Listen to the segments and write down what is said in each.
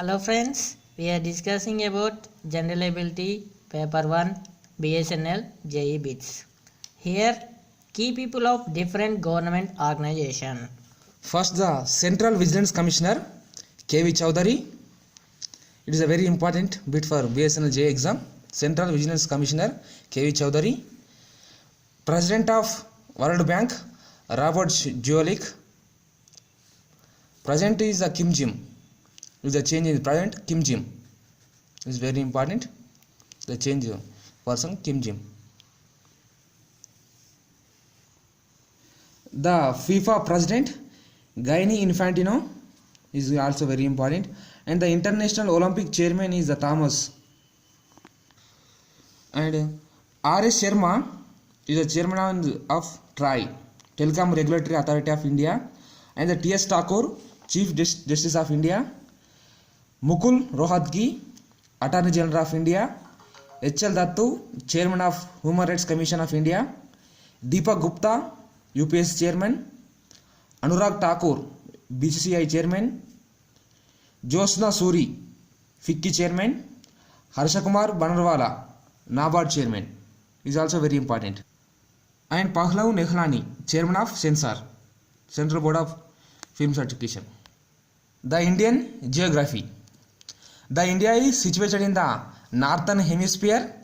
Hello friends, we are discussing about General Ability Paper 1 BSNL JE Bits. Here, key people of different government organization. First, the Central Vigilance Commissioner KV Chowdhury. It is a very important bit for BSNL JE exam. Central Vigilance Commissioner KV Chowdhury. President of World Bank Robert Jolik. President is Kim Jim. Is the change in president Kim Jim is very important. The change person Kim Jim. The FIFA president Gianni Infantino is also very important, and the International Olympic chairman is the Thomas. And R.S. Sharma is the chairman of TRAI, Telecom Regulatory Authority of India, and the T.S. Thakur, Chief Justice of India. Mukul Rohatgi, Attorney General of India. H.L. Dattu, Chairman of Human Rights Commission of India. Deepak Gupta, UPS Chairman. Anurag Thakur, BCCI Chairman. Josna Suri, FICCI Chairman. Harshakumar Banarwala, NABARD Chairman, is also very important. And Pahlav Nehlani, Chairman of Censor, Central Board of Film Certification. The Indian Geography. The India is situated in the northern hemisphere.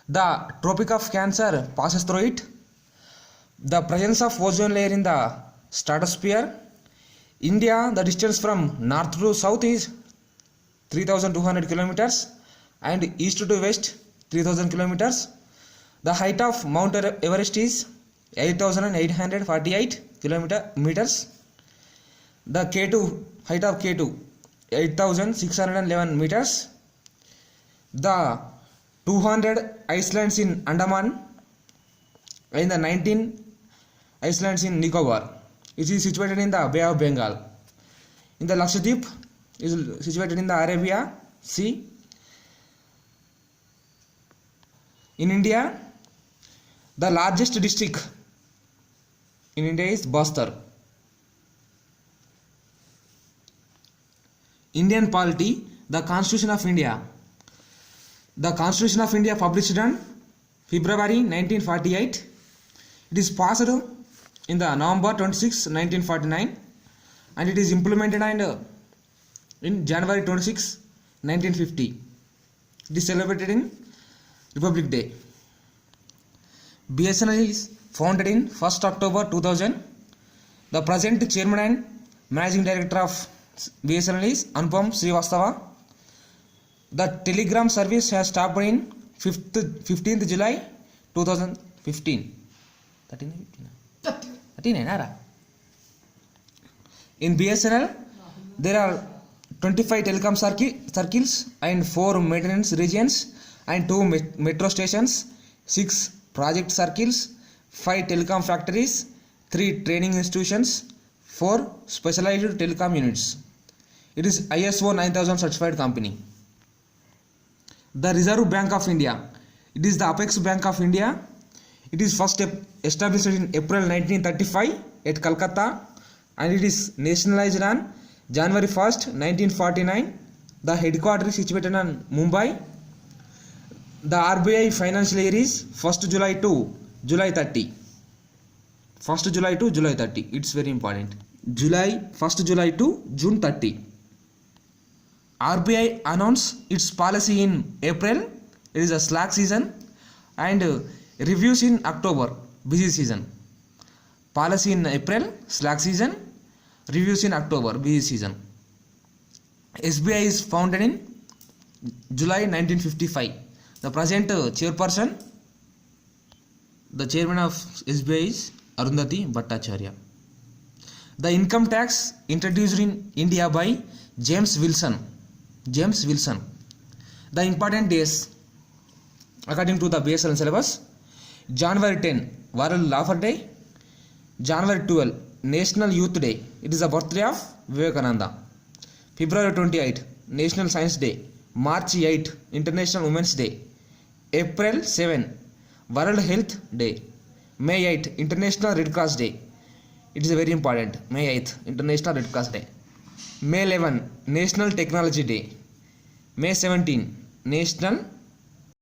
The Tropic of Cancer passes through it. The presence of ozone layer in the stratosphere. India, the distance from north to south is 3,200 kilometers and east to west 3,000 kilometers. The height of Mount Everest is 8,848 meters. The K2, height of K2, 8,611 meters. The 200 islands in Andaman and the 19 islands in Nicobar. It is situated in the Bay of Bengal. In the Lakshadweep is situated in the Arabia Sea. In India, the largest district in India is Bastar. Indian polity, the Constitution of India. The Constitution of India published on February 1948. It is passed in the November 26, 1949, and it is implemented in January 26, 1950. It is celebrated in Republic Day. BSNL is founded in 1st October 2000. The present chairman and managing director of BSNL is Anupam Srivastava. The telegram service has stopped in 15th July 2015. 13 In BSNL, there are 25 telecom circles and 4 maintenance regions and 2 metro stations, 6 project circles, 5 telecom factories, 3 training institutions, 4 specialized telecom units. It is ISO 9000 certified company. The Reserve Bank of India. It is the apex bank of India. It is first established in April 1935 at Calcutta, and it is nationalized on January 1st, 1949. The headquarters is situated in Mumbai. The RBI financial year is 1st July to July 30. 1st July to July 30. It's very important. 1st July to June 30. RBI announced its policy in April. It is a slack season, and reviews in October, busy season. Policy in April, slack season. Reviews in October, busy season. SBI is founded in July 1955. The present chairperson, the chairman of SBI is Arundhati Bhattacharya. The income tax introduced in India by James Wilson. The important days according to the BSNL syllabus: January 10, World Laughter Day. January 12, National Youth Day. It is the birthday of Vivekananda. February 28, National Science Day. March 8, International Women's Day. April 7, World Health Day. May 8, International Red Cross Day. It is very important. May 8th, International Red Cross Day. May 11, national technology day. May 17 national